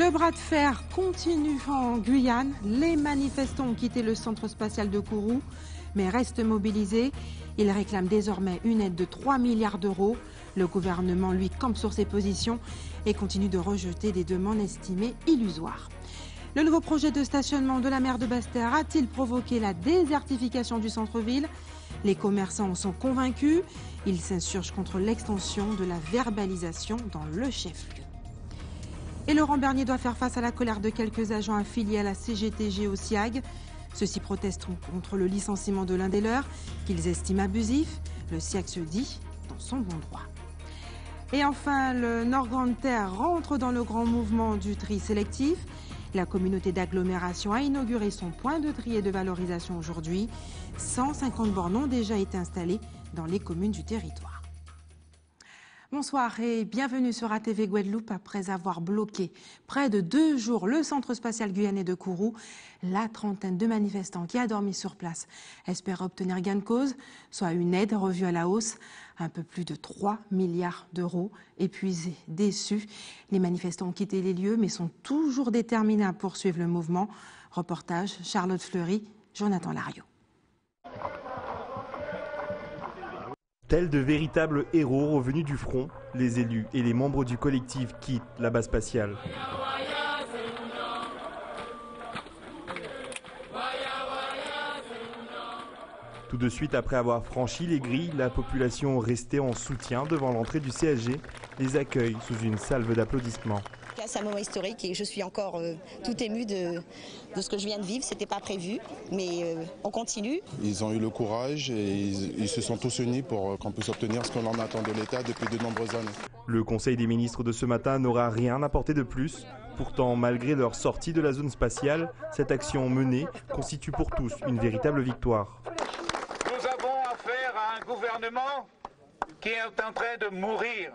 Le bras de fer continue en Guyane. Les manifestants ont quitté le centre spatial de Kourou, mais restent mobilisés. Ils réclament désormais une aide de 3 milliards d'euros. Le gouvernement, lui, campe sur ses positions et continue de rejeter des demandes estimées illusoires. Le nouveau projet de stationnement de la maire de Basse-Terre a-t-il provoqué la désertification du centre-ville? Les commerçants en sont convaincus. Ils s'insurgent contre l'extension de la verbalisation dans le chef-lieu. Et Laurent Bernier doit faire face à la colère de quelques agents affiliés à la CGTG au SIAG. Ceux-ci protestent contre le licenciement de l'un des leurs, qu'ils estiment abusif. Le SIAG se dit dans son bon droit. Et enfin, le Nord Grande Terre rentre dans le grand mouvement du tri sélectif. La communauté d'agglomération a inauguré son point de tri et de valorisation aujourd'hui. 150 bornes ont déjà été installées dans les communes du territoire. Bonsoir et bienvenue sur ATV Guadeloupe. Après avoir bloqué près de 2 jours le centre spatial guyanais de Kourou, la trentaine de manifestants qui a dormi sur place espèrent obtenir gain de cause, soit une aide revue à la hausse, un peu plus de 3 milliards d'euros. Épuisés, déçus, les manifestants ont quitté les lieux mais sont toujours déterminés à poursuivre le mouvement. Reportage Charlotte Fleury, Jonathan Lariot. Tels de véritables héros revenus du front, les élus et les membres du collectif quittent la base spatiale. Tout de suite après avoir franchi les grilles, la population restée en soutien devant l'entrée du CSG les accueille sous une salve d'applaudissements. C'est un moment historique et je suis encore tout émue de ce que je viens de vivre. C'était pas prévu, mais on continue. Ils ont eu le courage et ils se sont tous unis pour qu'on puisse obtenir ce qu'on en attend de l'État depuis de nombreuses années. Le Conseil des ministres de ce matin n'aura rien apporté de plus. Pourtant, malgré leur sortie de la zone spatiale, cette action menée constitue pour tous une véritable victoire. Nous avons affaire à un gouvernement qui est en train de mourir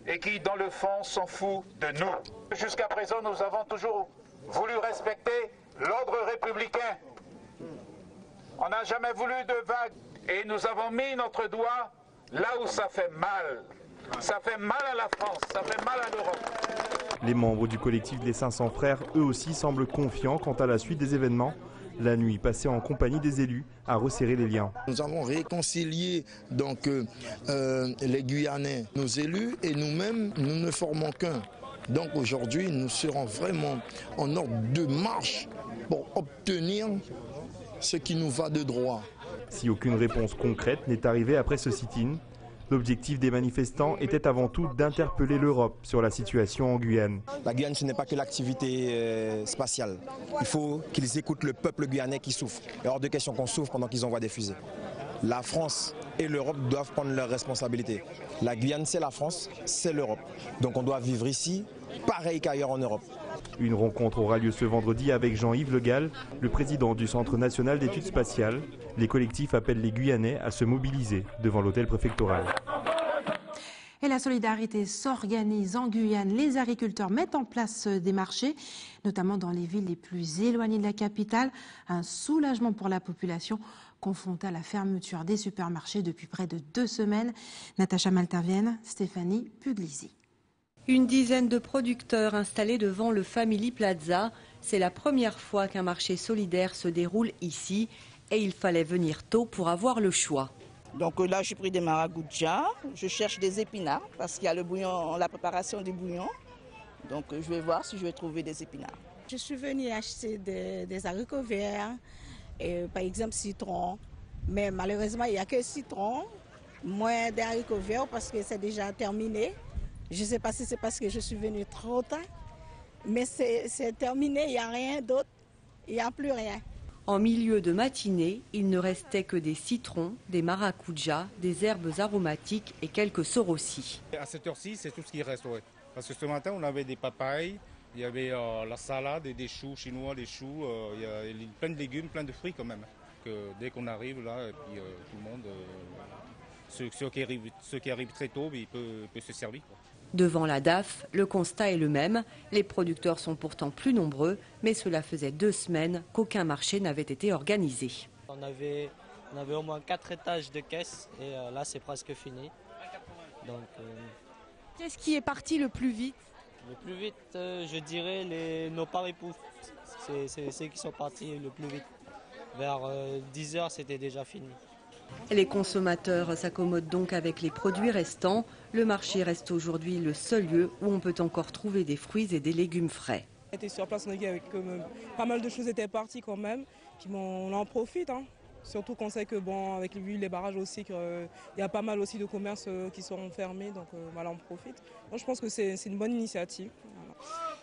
et qui, dans le fond, s'en fout de nous. Jusqu'à présent, nous avons toujours voulu respecter l'ordre républicain. On n'a jamais voulu de vagues et nous avons mis notre doigt là où ça fait mal. Ça fait mal à la France, ça fait mal à l'Europe. Les membres du collectif des 500 frères, eux aussi, semblent confiants quant à la suite des événements. La nuit passée en compagnie des élus a resserré les liens. Nous avons réconcilié donc les Guyanais, nos élus et nous-mêmes, nous ne formons qu'un. Donc aujourd'hui, nous serons vraiment en ordre de marche pour obtenir ce qui nous va de droit. Si aucune réponse concrète n'est arrivée après ce sit-in, l'objectif des manifestants était avant tout d'interpeller l'Europe sur la situation en Guyane. La Guyane, ce n'est pas que l'activité spatiale. Il faut qu'ils écoutent le peuple guyanais qui souffre. Il est hors de question qu'on souffre pendant qu'ils envoient des fusées. La France et l'Europe doivent prendre leurs responsabilités. La Guyane, c'est la France, c'est l'Europe. Donc on doit vivre ici, pareil qu'ailleurs en Europe. Une rencontre aura lieu ce vendredi avec Jean-Yves Le Gall, le président du Centre national d'études spatiales. Les collectifs appellent les Guyanais à se mobiliser devant l'hôtel préfectoral. Et la solidarité s'organise en Guyane. Les agriculteurs mettent en place des marchés, notamment dans les villes les plus éloignées de la capitale. Un soulagement pour la population confrontée à la fermeture des supermarchés depuis près de 2 semaines. Natacha Maltavienne, Stéphanie Puglisi. Une dizaine de producteurs installés devant le Family Plaza. C'est la première fois qu'un marché solidaire se déroule ici et il fallait venir tôt pour avoir le choix. Donc là, j'ai pris des maragoudjas, je cherche des épinards parce qu'il y a le bouillon, la préparation du bouillon. Donc je vais voir si je vais trouver des épinards. Je suis venue acheter des haricots verts, et, par exemple citron, mais malheureusement il n'y a que citron, moins des haricots verts parce que c'est déjà terminé. Je ne sais pas si c'est parce que je suis venue trop tard, mais c'est terminé, il n'y a rien d'autre, il n'y a plus rien. En milieu de matinée, il ne restait que des citrons, des maracujas, des herbes aromatiques et quelques sorossis. À cette heure-ci, c'est tout ce qui reste, ouais. Parce que ce matin, on avait des papayes, il y avait la salade, des choux chinois, des choux, il y a plein de légumes, plein de fruits quand même. Que dès qu'on arrive là, et puis tout le monde, ceux qui arrivent très tôt, il peut se servir, quoi. Devant la DAF, le constat est le même. Les producteurs sont pourtant plus nombreux, mais cela faisait 2 semaines qu'aucun marché n'avait été organisé. On avait au moins 4 étages de caisse et là c'est presque fini. Donc, qu'est-ce qui est parti le plus vite? Le plus vite, je dirais nos paris-pouf. C'est ceux qui sont partis le plus vite. Vers 10h, c'était déjà fini. Les consommateurs s'accommodent donc avec les produits restants. Le marché reste aujourd'hui le seul lieu où on peut encore trouver des fruits et des légumes frais. On était sur place, on a dit avec pas mal de choses étaient parties quand même. On en profite, hein. Surtout qu'on sait que avec les barrages aussi, qu'il y a pas mal aussi de commerces qui seront fermés, donc voilà, on profite. Moi, je pense que c'est une bonne initiative. Voilà.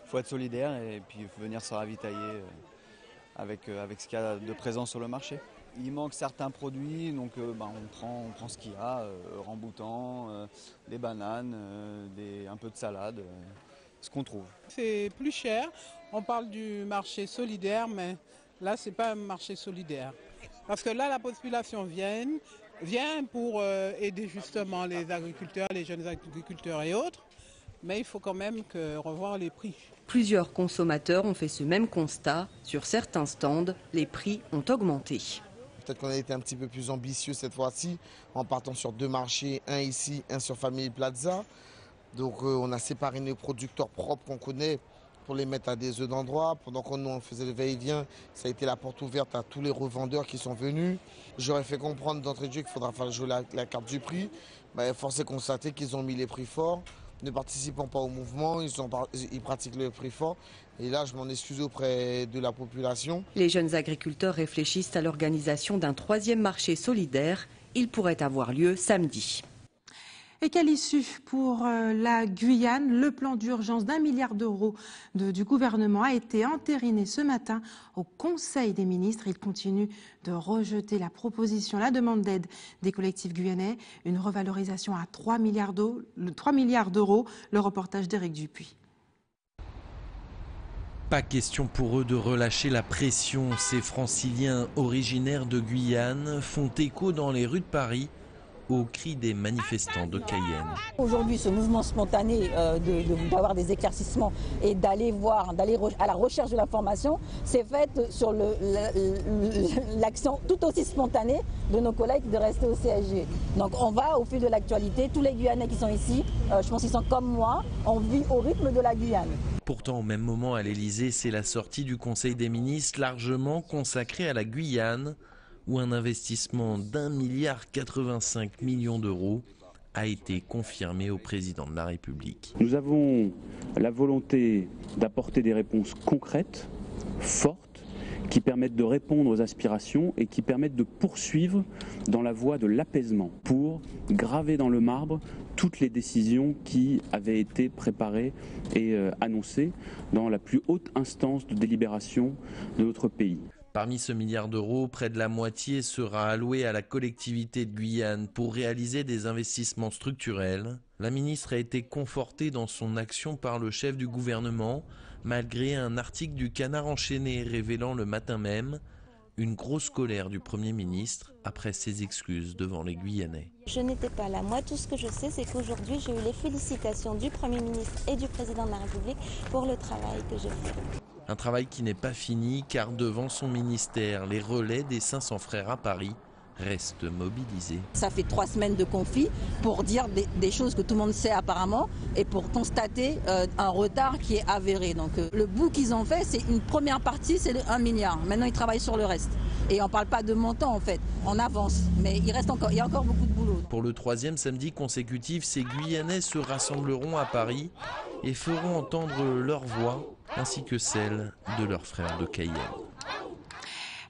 Faut être solidaire et puis venir se ravitailler avec ce qu'il y a de présent sur le marché. Il manque certains produits, donc on prend ce qu'il y a, ramboutan, des bananes, un peu de salade, ce qu'on trouve. C'est plus cher, on parle du marché solidaire, mais là c'est pas un marché solidaire. Parce que là la population vient pour aider justement les agriculteurs, les jeunes agriculteurs et autres, mais il faut quand même revoir les prix. Plusieurs consommateurs ont fait ce même constat. Sur certains stands, les prix ont augmenté. Peut-être qu'on a été un petit peu plus ambitieux cette fois-ci en partant sur 2 marchés, un ici, un sur Family Plaza. Donc on a séparé nos producteurs propres qu'on connaît pour les mettre à des œufs d'endroit. Pendant qu'on faisait le va-et-vient, ça a été la porte ouverte à tous les revendeurs qui sont venus. J'aurais fait comprendre d'entrée de jeu qu'il faudra faire jouer la carte du prix. Force est de constater qu'ils ont mis les prix forts. Ne participant pas au mouvement, ils pratiquent le prix fort. Et là, je m'en excuse auprès de la population. Les jeunes agriculteurs réfléchissent à l'organisation d'un 3e marché solidaire. Il pourrait avoir lieu samedi. Et quelle issue pour la Guyane? Le plan d'urgence d'1 milliard d'euros du gouvernement a été entériné ce matin au Conseil des ministres. Il continue de rejeter la demande d'aide des collectifs guyanais. Une revalorisation à 3 milliards d'euros. Le reportage d'Éric Dupuis. Pas question pour eux de relâcher la pression. Ces franciliens originaires de Guyane font écho dans les rues de Paris au cri des manifestants de Cayenne. Aujourd'hui, ce mouvement spontané d'avoir des éclaircissements et d'aller à la recherche de l'information, c'est fait sur l'action tout aussi spontanée de nos collègues de rester au CSG. Donc on va au fil de l'actualité. Tous les Guyanais qui sont ici, je pense qu'ils sont comme moi, on vit au rythme de la Guyane. Pourtant, au même moment, à l'Elysée, c'est la sortie du Conseil des ministres largement consacrée à la Guyane, où un investissement d'1,85 milliard d'euros a été confirmé au président de la République. Nous avons la volonté d'apporter des réponses concrètes, fortes, qui permettent de répondre aux aspirations et qui permettent de poursuivre dans la voie de l'apaisement pour graver dans le marbre toutes les décisions qui avaient été préparées et annoncées dans la plus haute instance de délibération de notre pays. Parmi ce milliard d'euros, près de la moitié sera alloué à la collectivité de Guyane pour réaliser des investissements structurels. La ministre a été confortée dans son action par le chef du gouvernement, malgré un article du Canard enchaîné révélant le matin même une grosse colère du Premier ministre après ses excuses devant les Guyanais. Je n'étais pas là. Moi, tout ce que je sais, c'est qu'aujourd'hui, j'ai eu les félicitations du Premier ministre et du Président de la République pour le travail que j'ai fait. Un travail qui n'est pas fini car devant son ministère, les relais des 500 frères à Paris restent mobilisés. Ça fait 3 semaines de conflit pour dire des choses que tout le monde sait apparemment et pour constater un retard qui est avéré. Donc le bout qu'ils ont fait, c'est une première partie, c'est 1 milliard. Maintenant, ils travaillent sur le reste. Et on ne parle pas de montant en fait, on avance, mais il y a encore beaucoup de boulot. Pour le 3e samedi consécutif, ces Guyanais se rassembleront à Paris et feront entendre leur voix ainsi que celle de leurs frères de Cayenne.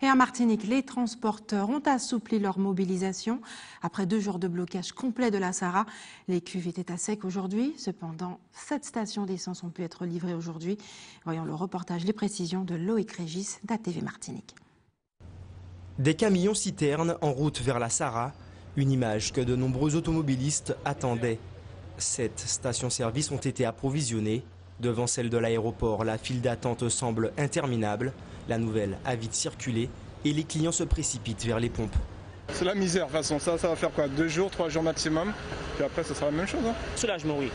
Et en Martinique, les transporteurs ont assoupli leur mobilisation. Après 2 jours de blocage complet de la Sahara, les cuves étaient à sec aujourd'hui. Cependant, 7 stations d'essence ont pu être livrées aujourd'hui. Voyons le reportage, les précisions de Loïc Régis d'ATV Martinique. Des camions-citernes en route vers la Sahara, une image que de nombreux automobilistes attendaient. 7 stations-service ont été approvisionnées. Devant celle de l'aéroport, la file d'attente semble interminable. La nouvelle a vite circulé et les clients se précipitent vers les pompes. C'est la misère, de toute façon, ça va faire quoi, 2 jours, 3 jours maximum, puis après ce sera la même chose. Hein. Soulagement, oui.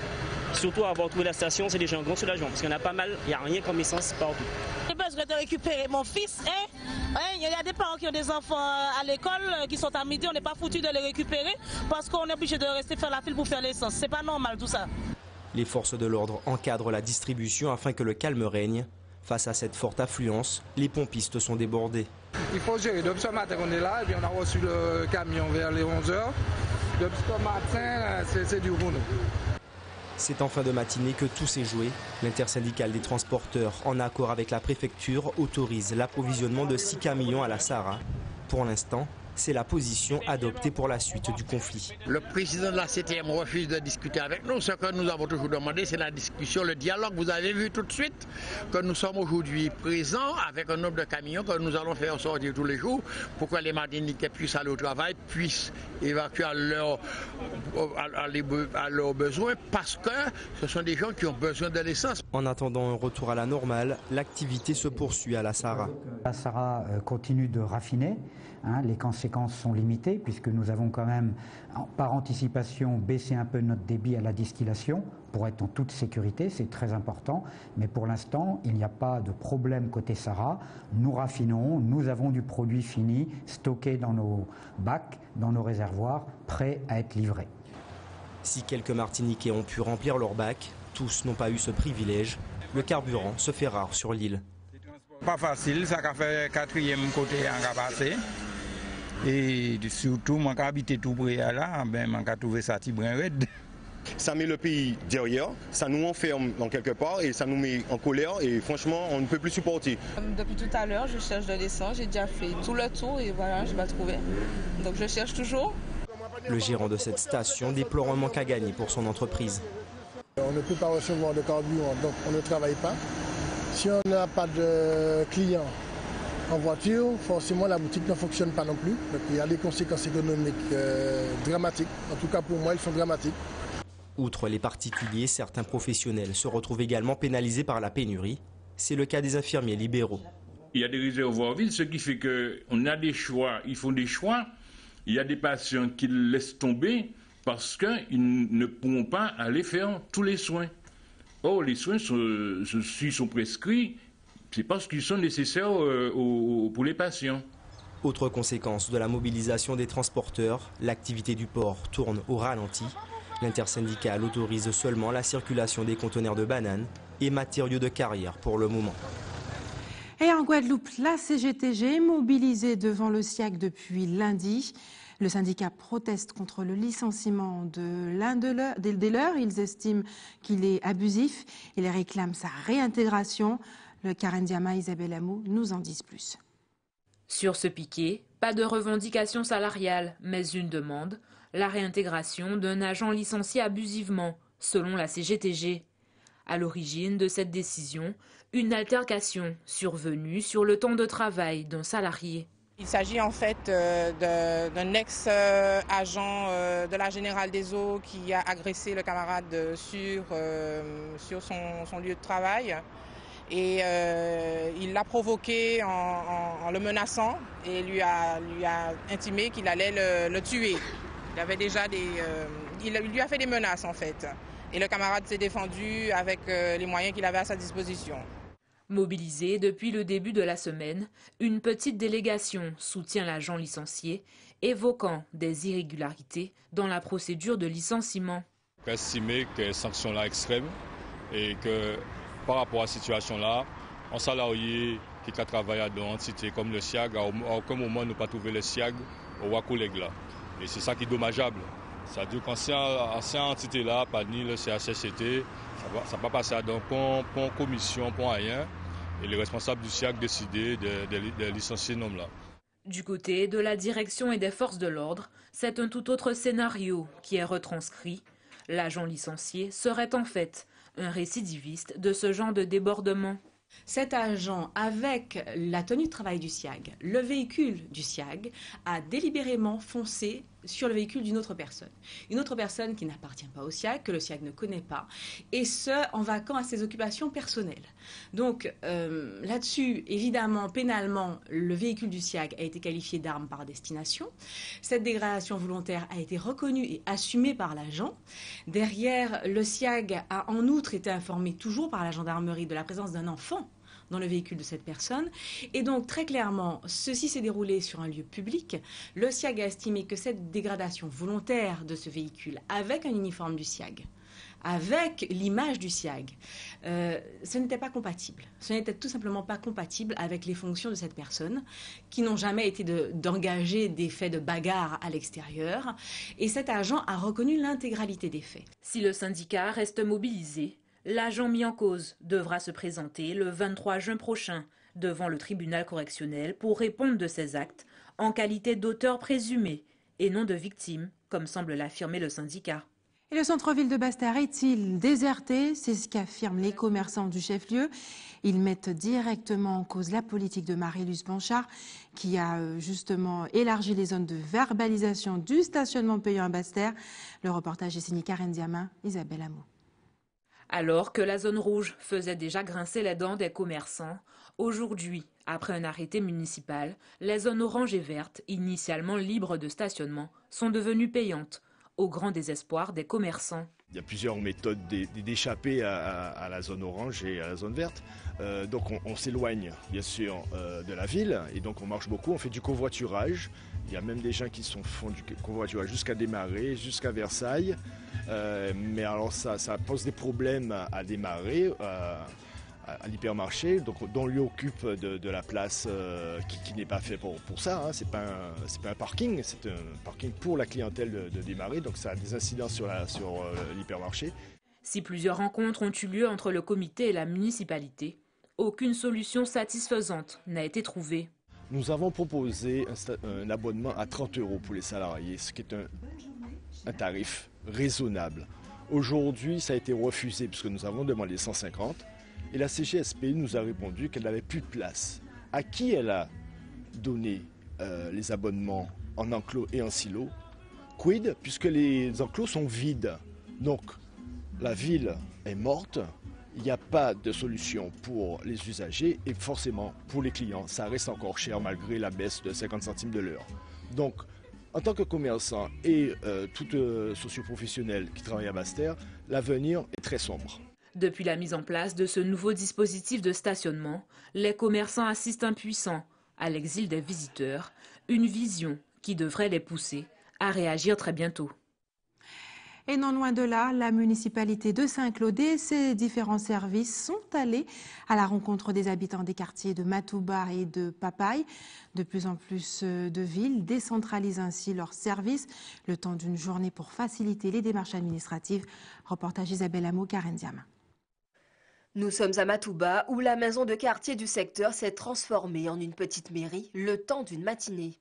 Surtout avoir trouvé la station, c'est déjà un grand soulagement, parce qu'il y en a pas mal, il n'y a rien comme essence partout. J'ai besoin de récupérer mon fils, il y a des parents qui ont des enfants à l'école qui sont à midi, on n'est pas foutu de les récupérer parce qu'on est obligé de rester faire la file pour faire l'essence. C'est pas normal tout ça. Les forces de l'ordre encadrent la distribution afin que le calme règne. Face à cette forte affluence, les pompistes sont débordés. Il faut gérer. Depuis ce matin, on est là et puis on a reçu le camion vers les 11h. Depuis ce matin, c'est dur pour nous. C'est en fin de matinée que tout s'est joué. L'intersyndicale des transporteurs, en accord avec la préfecture, autorise l'approvisionnement de 6 camions à la Sahara. Pour l'instant, c'est la position adoptée pour la suite du conflit. Le président de la CTM refuse de discuter avec nous. Ce que nous avons toujours demandé, c'est la discussion, le dialogue. Vous avez vu tout de suite que nous sommes aujourd'hui présents avec un nombre de camions que nous allons faire sortir tous les jours pour que les Martiniquais puissent aller au travail, puissent évacuer à leurs besoins, parce que ce sont des gens qui ont besoin de l'essence. En attendant un retour à la normale, l'activité se poursuit à la Sahara. La Sahara continue de raffiner. Les conséquences sont limitées puisque nous avons quand même, par anticipation, baissé un peu notre débit à la distillation pour être en toute sécurité, c'est très important. Mais pour l'instant, il n'y a pas de problème côté Sahara. Nous raffinons, nous avons du produit fini stocké dans nos bacs, dans nos réservoirs, prêt à être livré. Si quelques Martiniquais ont pu remplir leurs bacs, tous n'ont pas eu ce privilège. Le carburant se fait rare sur l'île. Pas facile, ça a fait 4e côté en passé. Et surtout, moi qui habite tout près là, moi qui trouvé ça petit brin raide. Ça met le pays derrière, ça nous enferme dans quelque part et ça nous met en colère et franchement on ne peut plus supporter. Depuis tout à l'heure je cherche de l'essence, j'ai déjà fait tout le tour et voilà, je ne l'ai pas trouvé. Donc je cherche toujours. Le gérant de cette station déplore un manque à gagner pour son entreprise. On ne peut pas recevoir de carburant, donc on ne travaille pas. Si on n'a pas de clients en voiture, forcément la boutique ne fonctionne pas non plus. Donc il y a des conséquences économiques dramatiques. En tout cas pour moi, elles sont dramatiques. Outre les particuliers, certains professionnels se retrouvent également pénalisés par la pénurie. C'est le cas des infirmiers libéraux. Il y a des réservoirs vides, ce qui fait qu'on a des choix, ils font des choix. Il y a des patients qui laissent tomber parce qu'ils ne pourront pas aller faire tous les soins. Or, les soins sont prescrits, c'est parce qu'ils sont nécessaires pour les patients. Autre conséquence de la mobilisation des transporteurs, l'activité du port tourne au ralenti. L'intersyndicale autorise seulement la circulation des conteneurs de bananes et matériaux de carrière pour le moment. Et en Guadeloupe, la CGTG est mobilisée devant le SIAC depuis lundi. Le syndicat proteste contre le licenciement de l'un des leurs. Ils estiment qu'il est abusif. Ils réclament sa réintégration. Le Karen Diama, Isabelle Amou nous en disent plus. Sur ce piquet, pas de revendication salariale, mais une demande, la réintégration d'un agent licencié abusivement, selon la CGTG. À l'origine de cette décision, une altercation survenue sur le temps de travail d'un salarié. Il s'agit en fait d'un ex-agent de la Générale des Eaux qui a agressé le camarade sur son lieu de travail. Et il l'a provoqué en le menaçant et lui a intimé qu'il allait le tuer. Il avait déjà il lui a fait des menaces en fait. Et le camarade s'est défendu avec les moyens qu'il avait à sa disposition. Mobilisée depuis le début de la semaine, une petite délégation soutient l'agent licencié, évoquant des irrégularités dans la procédure de licenciement. Estimé que les sanctions là extrêmes et que par rapport à cette situation-là, un salarié qui a travaillé dans une entité comme le SIAG, à aucun moment ne pas trouver le SIAG au collègue là. Et c'est ça qui est dommageable. C'est-à-dire qu'en cette entité-là, pas ni le CHSCT, ça va pas passer à un point commission, point rien. Et les responsables du SIAG décidaient de licencier cet homme-là. Du côté de la direction et des forces de l'ordre, c'est un tout autre scénario qui est retranscrit. L'agent licencié serait en fait un récidiviste de ce genre de débordement. Cet agent, avec la tenue de travail du SIAG, le véhicule du SIAG, a délibérément foncé sur le véhicule d'une autre personne. Une autre personne qui n'appartient pas au SIAG, que le SIAG ne connaît pas, et ce, en vaquant à ses occupations personnelles. Donc là-dessus, évidemment, pénalement, le véhicule du SIAG a été qualifié d'arme par destination. Cette dégradation volontaire a été reconnue et assumée par l'agent. Derrière, le SIAG a en outre été informé toujours par la gendarmerie de la présence d'un enfant dans le véhicule de cette personne. Et donc, très clairement, ceci s'est déroulé sur un lieu public. Le SIAG a estimé que cette dégradation volontaire de ce véhicule, avec un uniforme du SIAG, avec l'image du SIAG. Ce n'était pas compatible. Ce n'était tout simplement pas compatible avec les fonctions de cette personne, qui n'ont jamais été d'engager des faits de bagarre à l'extérieur. Et cet agent a reconnu l'intégralité des faits. Si le syndicat reste mobilisé, l'agent mis en cause devra se présenter le 23 juin prochain devant le tribunal correctionnel pour répondre de ses actes en qualité d'auteur présumé et non de victime, comme semble l'affirmer le syndicat. Et le centre-ville de Basse-Terre est-il déserté? C'est ce qu'affirment les commerçants du chef-lieu. Ils mettent directement en cause la politique de Marie-Luce Blanchard, qui a justement élargi les zones de verbalisation du stationnement payant à Basse-Terre. Le reportage est signé Karen Diamin, Isabelle Hameau. Alors que la zone rouge faisait déjà grincer les dents des commerçants, aujourd'hui, après un arrêté municipal, les zones orange et vertes, initialement libres de stationnement, sont devenues payantes, au grand désespoir des commerçants. Il y a plusieurs méthodes d'échapper à la zone orange et à la zone verte. Donc on s'éloigne bien sûr de la ville et donc on marche beaucoup, on fait du covoiturage. Il y a même des gens qui font du covoiturage jusqu'à Desmarais, jusqu'à Versailles. Mais alors ça pose des problèmes à Desmarais, à l'hypermarché, donc dont lui occupe de la place qui n'est pas fait pour ça. Hein. C'est pas un parking, c'est un parking pour la clientèle de Desmarais, donc ça a des incidences sur l'hypermarché. Si plusieurs rencontres ont eu lieu entre le comité et la municipalité, aucune solution satisfaisante n'a été trouvée. Nous avons proposé un abonnement à 30 € pour les salariés, ce qui est un tarif raisonnable. Aujourd'hui, ça a été refusé puisque nous avons demandé 150 et la CGSP nous a répondu qu'elle n'avait plus de place. À qui elle a donné les abonnements en enclos et en silo? Quid, puisque les enclos sont vides. Donc la ville est morte. Il n'y a pas de solution pour les usagers et forcément pour les clients, ça reste encore cher malgré la baisse de 50 centimes de l'heure. Donc, en tant que commerçant et tout socio-professionnel qui travaille à Basse-Terre, l'avenir est très sombre. Depuis la mise en place de ce nouveau dispositif de stationnement, les commerçants assistent impuissants à l'exil des visiteurs, une vision qui devrait les pousser à réagir très bientôt. Et non loin de là, la municipalité de Saint-Claude et ses différents services sont allés à la rencontre des habitants des quartiers de Matouba et de Papaye. De plus en plus de villes décentralisent ainsi leurs services, le temps d'une journée pour faciliter les démarches administratives. Reportage Isabelle Hameau, Karen Diamin. Nous sommes à Matouba, où la maison de quartier du secteur s'est transformée en une petite mairie le temps d'une matinée.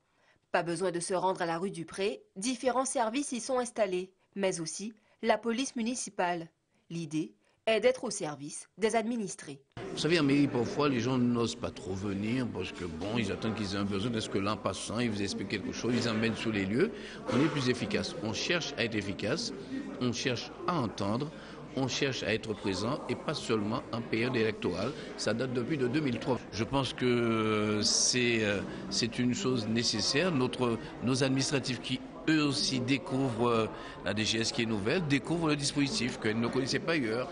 Pas besoin de se rendre à la rue du Pré, différents services y sont installés, mais aussi la police municipale. L'idée est d'être au service des administrés. Vous savez, en mairie, parfois, les gens n'osent pas trop venir parce que, bon, ils attendent qu'ils aient un besoin de ce que l'un passant, ils vous expliquent quelque chose, ils emmènent sur les lieux. On est plus efficace. On cherche à être efficace, on cherche à entendre, on cherche à être présent et pas seulement en période électorale. Ça date depuis de 2003. Je pense que c'est une chose nécessaire. Nos administratifs qui eux aussi découvrent la DGS qui est nouvelle, découvrent le dispositif qu'elles ne connaissaient pas ailleurs.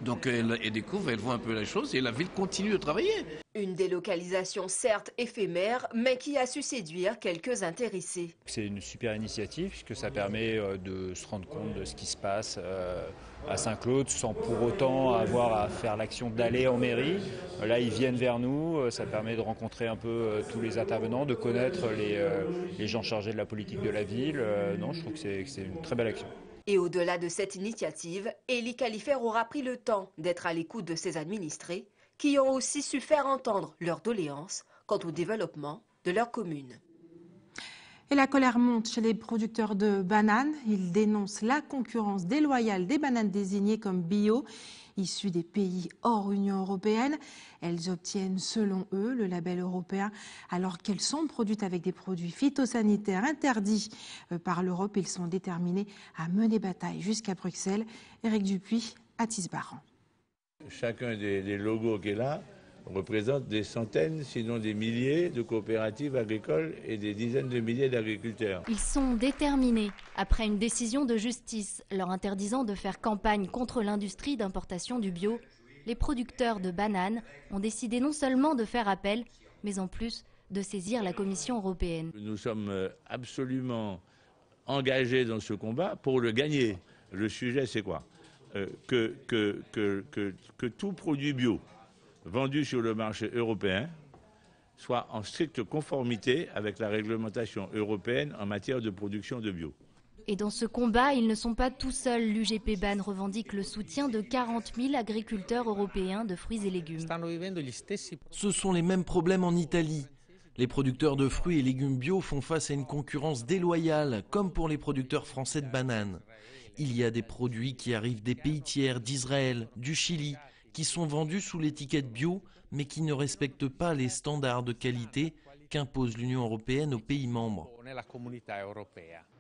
Donc elles découvrent, elles voient un peu la chose et la ville continue de travailler. Une délocalisation certes éphémère, mais qui a su séduire quelques intéressés. C'est une super initiative puisque ça permet de se rendre compte de ce qui se passe à Saint-Claude sans pour autant avoir à faire l'action d'aller en mairie. Là, ils viennent vers nous, ça permet de rencontrer un peu tous les intervenants, de connaître les gens chargés de la politique de la ville. Non, je trouve que c'est une très belle action. Et au-delà de cette initiative, Élie Califère aura pris le temps d'être à l'écoute de ses administrés qui ont aussi su faire entendre leurs doléances quant au développement de leur commune. Et la colère monte chez les producteurs de bananes. Ils dénoncent la concurrence déloyale des bananes désignées comme bio, issues des pays hors Union européenne. Elles obtiennent, selon eux, le label européen alors qu'elles sont produites avec des produits phytosanitaires interdits par l'Europe. Ils sont déterminés à mener bataille jusqu'à Bruxelles. Éric Dupuis, à Tisbaran. Chacun des logos qui est là représente des centaines, sinon des milliers de coopératives agricoles et des dizaines de milliers d'agriculteurs. Ils sont déterminés. Après une décision de justice leur interdisant de faire campagne contre l'industrie d'importation du bio, les producteurs de bananes ont décidé non seulement de faire appel, mais en plus de saisir la Commission européenne. Nous sommes absolument engagés dans ce combat pour le gagner. Le sujet, c'est quoi? Que tout produit bio vendu sur le marché européen soit en stricte conformité avec la réglementation européenne en matière de production de bio. Et dans ce combat, ils ne sont pas tout seuls. L'UGP BAN revendique le soutien de 40 000 agriculteurs européens de fruits et légumes. Ce sont les mêmes problèmes en Italie. Les producteurs de fruits et légumes bio font face à une concurrence déloyale, comme pour les producteurs français de bananes. Il y a des produits qui arrivent des pays tiers, d'Israël, du Chili, qui sont vendus sous l'étiquette bio, mais qui ne respectent pas les standards de qualité qu'impose l'Union européenne aux pays membres.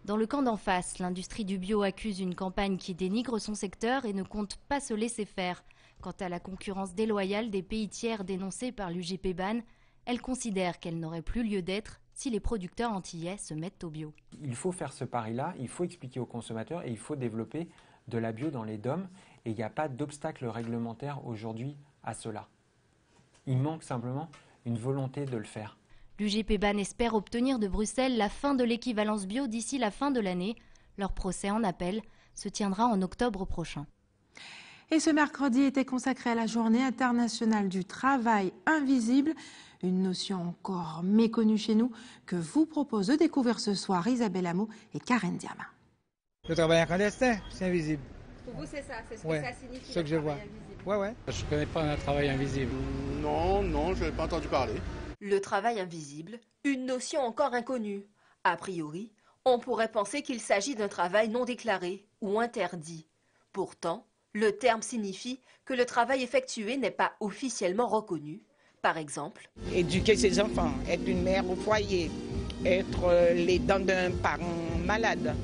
Dans le camp d'en face, l'industrie du bio accuse une campagne qui dénigre son secteur et ne compte pas se laisser faire. Quant à la concurrence déloyale des pays tiers dénoncée par l'UGP BAN, elle considère qu'elle n'aurait plus lieu d'être si les producteurs antillais se mettent au bio. Il faut faire ce pari-là, il faut expliquer aux consommateurs et il faut développer de la bio dans les DOM. Et il n'y a pas d'obstacle réglementaire aujourd'hui à cela. Il manque simplement une volonté de le faire. L'UGP BAN espère obtenir de Bruxelles la fin de l'équivalence bio d'ici la fin de l'année. Leur procès en appel se tiendra en octobre prochain. Et ce mercredi était consacré à la Journée internationale du travail invisible, une notion encore méconnue chez nous que vous propose de découvrir ce soir Isabelle Hameau et Karen Diama. Le travail clandestin, c'est invisible. Pour vous, c'est ça, c'est ce que ça signifie. Ce que je vois. Ouais. Je connais pas un travail invisible. Non, je n'ai pas entendu parler. Le travail invisible, une notion encore inconnue. A priori, on pourrait penser qu'il s'agit d'un travail non déclaré ou interdit. Pourtant, le terme signifie que le travail effectué n'est pas officiellement reconnu. Par exemple, éduquer ses enfants, être une mère au foyer, être l'aidant d'un parent malade.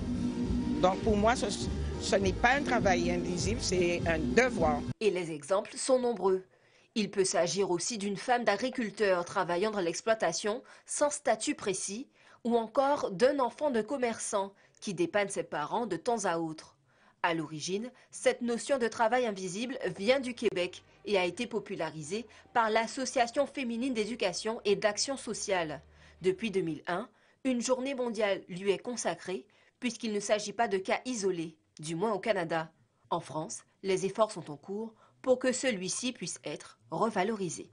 Donc pour moi, ce n'est pas un travail invisible, c'est un devoir. Et les exemples sont nombreux. Il peut s'agir aussi d'une femme d'agriculteur travaillant dans l'exploitation sans statut précis, ou encore d'un enfant de commerçant qui dépanne ses parents de temps à autre. À l'origine, cette notion de travail invisible vient du Québec et a été popularisée par l'Association féminine d'éducation et d'action sociale. Depuis 2001, une journée mondiale lui est consacrée puisqu'il ne s'agit pas de cas isolés, du moins au Canada. En France, les efforts sont en cours pour que celui-ci puisse être revalorisé.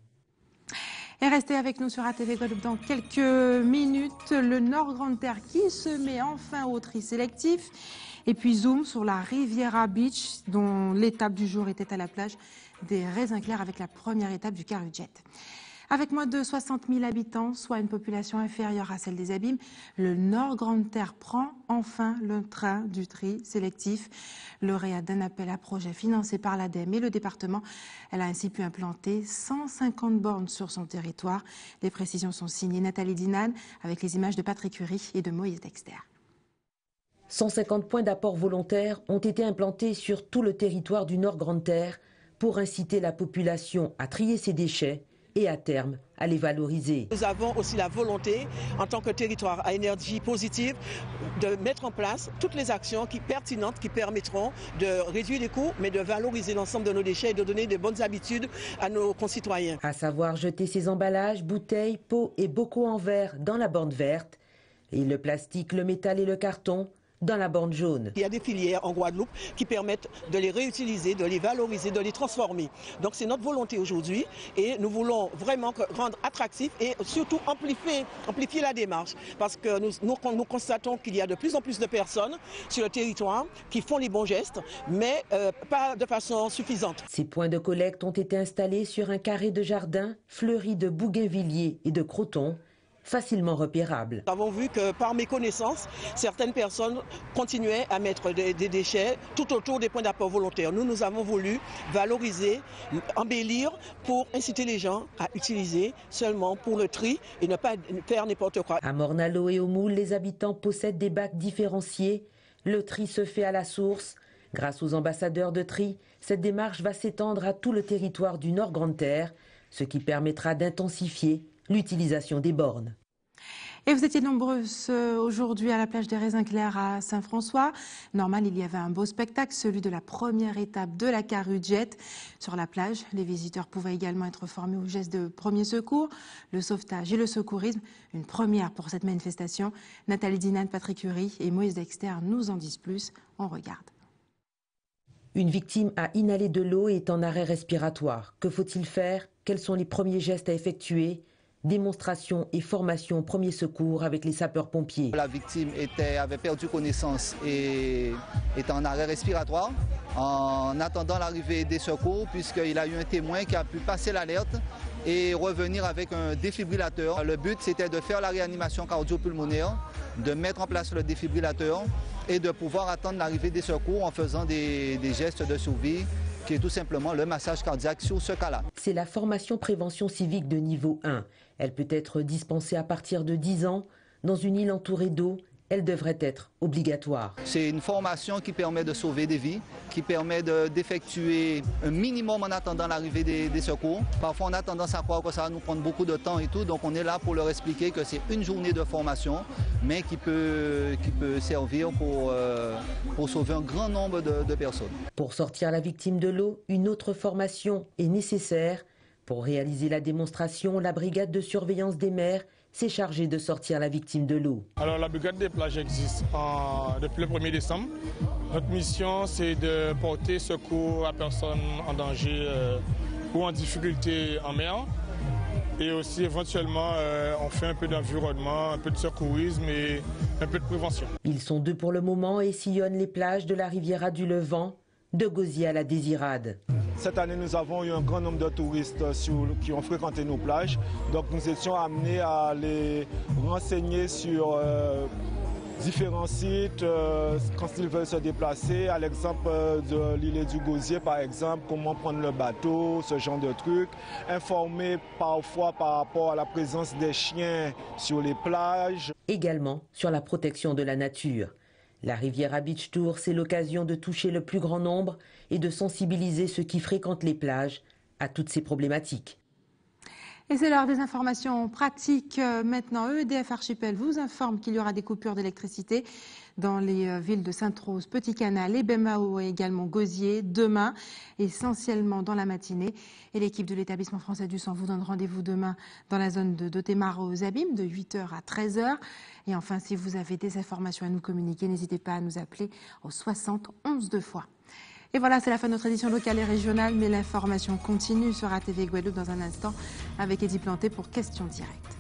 Et restez avec nous sur ATV Guadeloupe dans quelques minutes. Le Nord Grande Terre qui se met enfin au tri sélectif. Et puis zoom sur la Riviera Beach dont l'étape du jour était à la plage des Raisins Clairs avec la première étape du Carujet. Avec moins de 60 000 habitants, soit une population inférieure à celle des Abîmes, le Nord Grande Terre prend enfin le train du tri sélectif. Lauréat d'un appel à projet financé par l'ADEME et le département, elle a ainsi pu implanter 150 bornes sur son territoire. Les précisions sont signées Nathalie Dinan avec les images de Patrick Curie et de Moïse Dexter. 150 points d'apport volontaires ont été implantés sur tout le territoire du Nord Grande Terre pour inciter la population à trier ses déchets et à terme à les valoriser. Nous avons aussi la volonté, en tant que territoire à énergie positive, de mettre en place toutes les actions pertinentes qui permettront de réduire les coûts, mais de valoriser l'ensemble de nos déchets et de donner de bonnes habitudes à nos concitoyens. À savoir jeter ses emballages, bouteilles, pots et bocaux en verre dans la borne verte et le plastique, le métal et le carton dans la borne jaune. Il y a des filières en Guadeloupe qui permettent de les réutiliser, de les valoriser, de les transformer. Donc c'est notre volonté aujourd'hui et nous voulons vraiment rendre attractif et surtout amplifier la démarche parce que nous constatons qu'il y a de plus en plus de personnes sur le territoire qui font les bons gestes mais pas de façon suffisante. Ces points de collecte ont été installés sur un carré de jardin fleuri de bougainvilliers et de crotons, facilement repérables. Nous avons vu que par méconnaissance, certaines personnes continuaient à mettre des déchets tout autour des points d'apport volontaires. Nous avons voulu valoriser, embellir pour inciter les gens à utiliser seulement pour le tri et ne pas faire n'importe quoi. À Morne-à-l'Eau et au Moule, les habitants possèdent des bacs différenciés. Le tri se fait à la source. Grâce aux ambassadeurs de tri, cette démarche va s'étendre à tout le territoire du Nord Grande Terre, ce qui permettra d'intensifier l'utilisation des bornes. Et vous étiez nombreuses aujourd'hui à la plage des Raisins Clairs à Saint-François. Normal, il y avait un beau spectacle, celui de la première étape de la Carujet. Sur la plage, les visiteurs pouvaient également être formés aux gestes de premier secours, le sauvetage et le secourisme. Une première pour cette manifestation. Nathalie Dinan, Patrick Curie et Moïse Dexter nous en disent plus. On regarde. Une victime a inhalé de l'eau et est en arrêt respiratoire. Que faut-il faire? Quels sont les premiers gestes à effectuer? Démonstration et formation au premier secours avec les sapeurs-pompiers. La victime avait perdu connaissance et était en arrêt respiratoire en attendant l'arrivée des secours, puisqu'il a eu un témoin qui a pu passer l'alerte et revenir avec un défibrillateur. Le but, c'était de faire la réanimation cardio-pulmonaire, de mettre en place le défibrillateur et de pouvoir attendre l'arrivée des secours en faisant des gestes de survie, qui est tout simplement le massage cardiaque sur ce cas-là. C'est la formation prévention civique de niveau 1. Elle peut être dispensée à partir de 10 ans. Dans une île entourée d'eau, elle devrait être obligatoire. C'est une formation qui permet de sauver des vies, qui permet d'effectuer un minimum en attendant l'arrivée des secours. Parfois, on a tendance à croire que ça va nous prendre beaucoup de temps et tout, donc on est là pour leur expliquer que c'est une journée de formation, mais qui peut servir pour sauver un grand nombre de personnes. Pour sortir la victime de l'eau, une autre formation est nécessaire. Pour réaliser la démonstration, la brigade de surveillance des mers s'est chargée de sortir la victime de l'eau. Alors la brigade des plages existe depuis le 1er décembre. Notre mission, c'est de porter secours à personnes en danger ou en difficulté en mer. Et aussi éventuellement, on fait un peu d'environnement, un peu de secourisme et un peu de prévention. Ils sont 2 pour le moment et sillonnent les plages de la Riviera du Levant, de Gosier à la Désirade. Cette année, nous avons eu un grand nombre de touristes qui ont fréquenté nos plages. Donc nous étions amenés à les renseigner sur différents sites quand ils veulent se déplacer. À l'exemple de l'île du Gosier, par exemple, comment prendre le bateau, ce genre de trucs. Informer parfois par rapport à la présence des chiens sur les plages. Également sur la protection de la nature. La Riviera Beach Tour, c'est l'occasion de toucher le plus grand nombre et de sensibiliser ceux qui fréquentent les plages à toutes ces problématiques. Et c'est l'heure des informations pratiques. Maintenant, EDF Archipel vous informe qu'il y aura des coupures d'électricité dans les villes de Sainte-Rose, Petit-Canal, Ebemao et également Gosier demain, essentiellement dans la matinée. Et l'équipe de l'établissement français du sang vous donne rendez-vous demain dans la zone de Témara aux Abîmes de 8h à 13h. Et enfin, si vous avez des informations à nous communiquer, n'hésitez pas à nous appeler au 60 11 2 fois. Et voilà, c'est la fin de notre édition locale et régionale, mais l'information continue sur ATV Guadeloupe dans un instant avec Eddie Planté pour Questions directes.